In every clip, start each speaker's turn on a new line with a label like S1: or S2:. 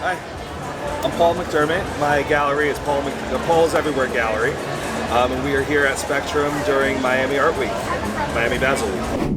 S1: Hi, I'm Paul McDermott. My gallery is Paul's Everywhere Gallery, and we are here at Spectrum during Miami Art Week, Miami Basel Week.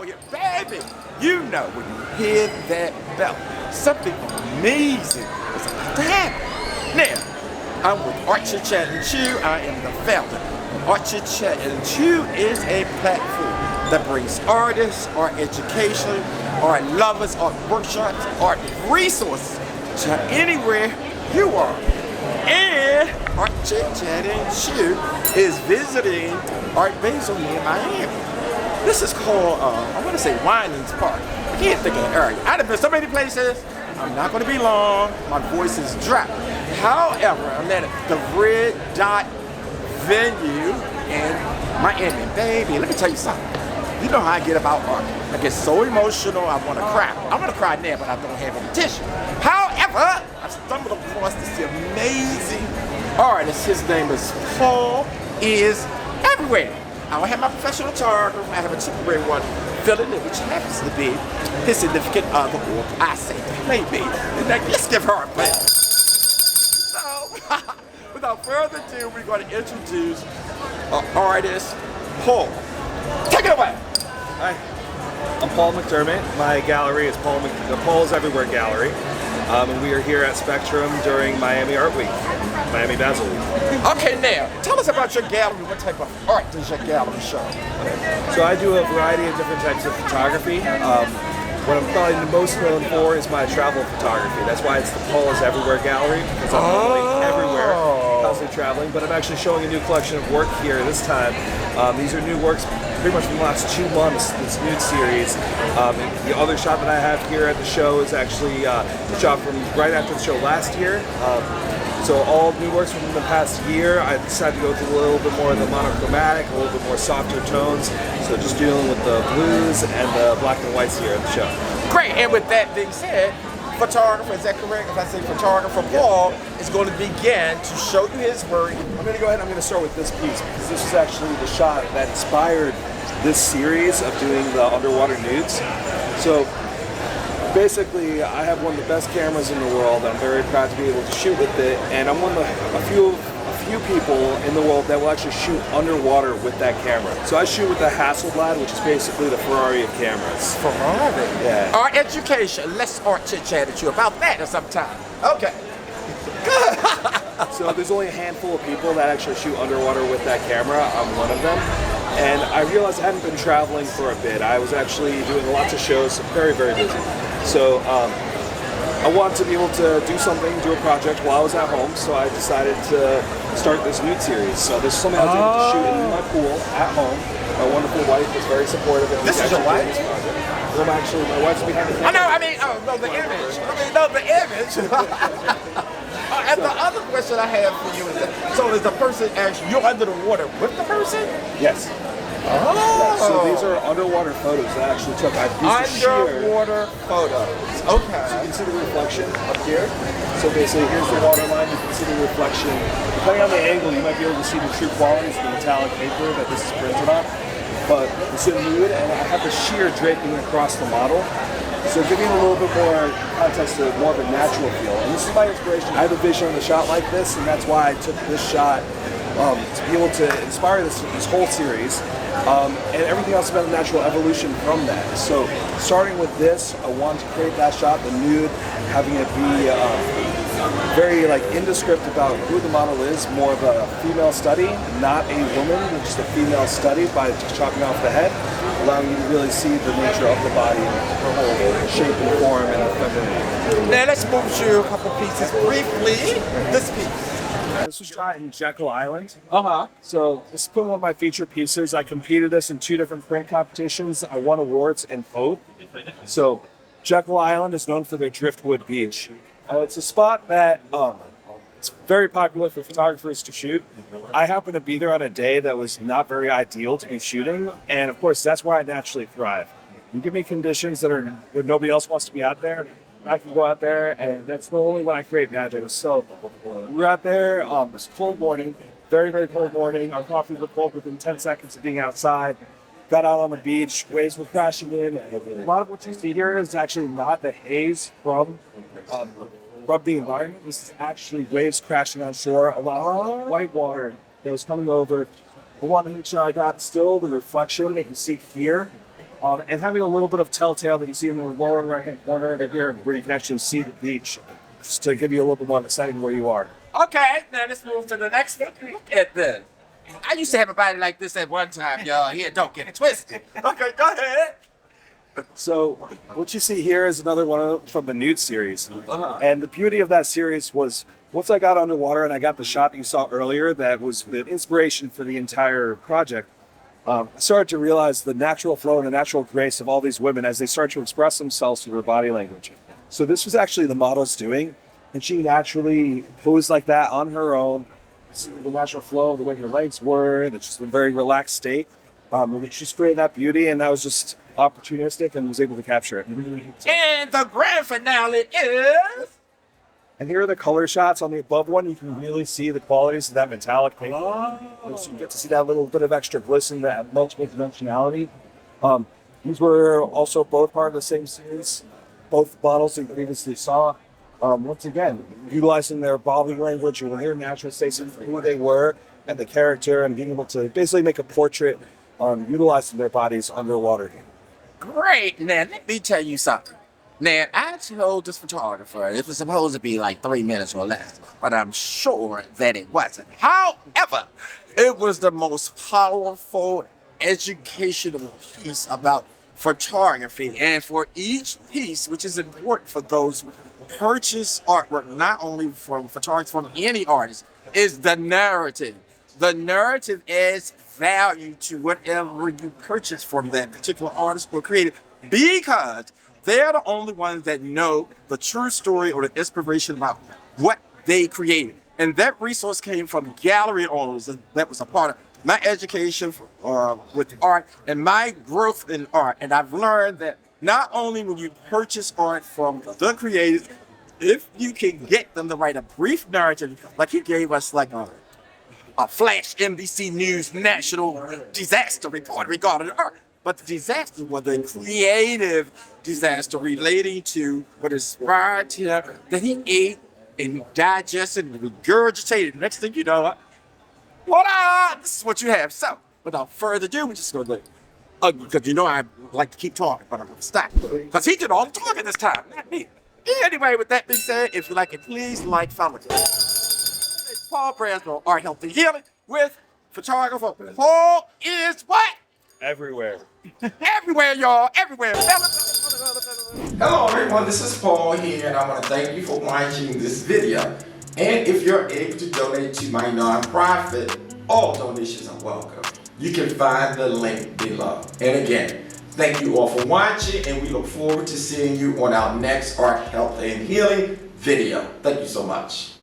S2: Here, baby, you know when you hear that bell, something amazing is about to happen. Now, I'm with Art Chit Chat and Chew. I am the founder. Art Chit Chat and Chew is a platform that brings artists, art education, art lovers, art workshops, art resources to anywhere you are. And Art Chit Chat and Chew is visiting Art Basel here in Miami. This is called, I want to say Winans Park. I can't think of the area. I've been so many places. I'm not going to be long. My voice is dry. However, I'm at the Red Dot venue in Miami. Baby, let me tell you something. You know how I get about art. I get so emotional, I want to cry. I want to cry now, but I don't have any tissue. However, I stumbled across this amazing artist. His name is Paul Is Everywhere. I don't have my professional photographer. I have a temporary one filling in, which happens to be his significant other, or I say maybe. Let's give her a play. So, without further ado, we're going to introduce artist Paul. Take it away.
S1: Hi, I'm Paul McDermott. My gallery is Paul's Everywhere Gallery, and we are here at Spectrum during Miami Art Week, Miami Basel Week.
S2: Okay, now, tell us about your gallery. What type of art does your gallery show?
S1: So I do a variety of different types of photography. What I'm probably most known for is my travel photography. That's why it's the Paul's Everywhere Gallery, because I'm going everywhere, constantly traveling. But I'm actually showing a new collection of work here this time. These are new works pretty much from the last 2 months, this nude series. The other shot that I have here at the show is actually a shot from right after the show last year. So all new works from the past year, I decided to go through a little bit more of the monochromatic, a little bit more softer tones. So just dealing with the blues and the black and whites here at the show.
S2: Great, and with that being said, photographer, is that correct? If I say photographer, Paul is going to begin to show you his work.
S1: I'm going to go ahead and I'm going to start with this piece, because this is actually the shot that inspired this series of doing the underwater nudes. So basically, I have one of the best cameras in the world. I'm very proud to be able to shoot with it, and I'm one of a few people in the world that will actually shoot underwater with that camera. So I shoot with the Hasselblad, which is basically the Ferrari of cameras.
S2: Ferrari?
S1: Yeah.
S2: Art education. Let's art chit chat at you about that sometime. Okay.
S1: So there's only a handful of people that actually shoot underwater with that camera. I'm one of them. And I realized I hadn't been traveling for a bit. I was actually doing lots of shows, very, very busy. So I wanted to be able to do something, do a project while I was at home, so I decided to start this nude series. So this is something I was able to shoot in my pool at home. My wonderful wife was very supportive.
S2: This is your wife?
S1: Well, actually, my wife's behind the camera.
S2: The image. The image. And the other question I have for you is that, so is the person actually, you're under the water with the person?
S1: Yes.
S2: Oh.
S1: So these are underwater photos that I actually took. I used
S2: underwater photos. Okay.
S1: So you can see the reflection up here. So basically, here's the water line. You can see the reflection. Depending on the angle, you might be able to see the true qualities of the metallic paper that this is printed on. But it's in nude, and I have the sheer draping across the model. So giving a little bit more context to more of a natural feel. And this is my inspiration. I have a vision of a shot like this, and that's why I took this shot to be able to inspire this whole series. And everything else about the natural evolution from that. So starting with this, I wanted to create that shot, the nude, having it be very indescript about who the model is, more of a female study, not a woman, just a female study by just chopping off the head, allowing you to really see the nature of the body and her whole shape and form and the femininity.
S2: Now let's move to a couple pieces briefly. This piece.
S1: This was shot in Jekyll Island.
S2: Uh-huh.
S1: So this is one of my feature pieces. I competed this in 2 different print competitions. I won awards in both. So Jekyll Island is known for their driftwood beach. It's a spot that It's very popular for photographers to shoot. I happened to be there on a day that was not very ideal to be shooting, and of course that's where I naturally thrive. You give me conditions that are where nobody else wants to be out there, I can go out there, and that's the only when I create magic. So we're out there. It's a cold morning, very, very cold morning. Our coffee was cold within 10 seconds of being outside. Got out on the beach, waves were crashing in. A lot of what you see here is actually not the haze from the environment. This is actually waves crashing on shore, a lot of white water that was coming over. I wanted to make sure I got still the reflection that you see here. And having a little bit of telltale that you see in the lower right-hand corner of here, where you can actually see the beach, just to give you a little bit more exciting where you are.
S2: Okay, now let's move to the next one. Look at this. I used to have a body like this at one time, y'all. Here, don't get it twisted. Okay, go ahead.
S1: So what you see here is another one from the nude series. And the beauty of that series was once I got underwater and I got the shot that you saw earlier that was the inspiration for the entire project, I started to realize the natural flow and the natural grace of all these women as they start to express themselves through their body language. So this was actually the model's doing, and she naturally posed like that on her own. The natural flow, the way her legs were, and it's just a very relaxed state. She's created that beauty, and I was just opportunistic and was able to capture it.
S2: And the grand finale is...
S1: And here are the color shots on the above one. You can really see the qualities of that metallic paint. So you get to see that little bit of extra glisten, that multiple dimensionality. These were also both part of the same series, both models you previously saw. Once again, utilizing their body language and their natural states of who they were and the character, and being able to basically make a portrait utilizing their bodies underwater.
S2: Great. Now, let me tell you something. Now, I told this photographer it was supposed to be like 3 minutes or less, but I'm sure that it wasn't. However, it was the most powerful educational piece about photography. And for each piece, which is important for those who purchase artwork, not only from photographers, from any artist, is the narrative. The narrative adds value to whatever you purchase from that particular artist or creator, because they're the only ones that know the true story or the inspiration about what they created. And that resource came from gallery owners that was a part of my education with art and my growth in art. And I've learned that not only when you purchase art from the creators, if you can get them to write a brief narrative, like he gave us like a flash NBC News national disaster report regarding art. But the disaster was the creative disaster relating to what inspired him, that he ate and digested and regurgitated. Next thing you know, voila, this is what you have. So, without further ado, we just go to because you know I like to keep talking, but I'm going to stop. Because he did all the talking this time, not me. Anyway, with that being said, if you like it, please like, follow. It's Paul Braswell, Art, Health, and Healing with photographer Paul is what?
S1: Everywhere.
S2: Everywhere, y'all. Everywhere. Hello, everyone. This is Paul here, and I want to thank you for watching this video. And if you're able to donate to my nonprofit, all donations are welcome. You can find the link below. And again, thank you all for watching, and we look forward to seeing you on our next Art, Health, and Healing video. Thank you so much.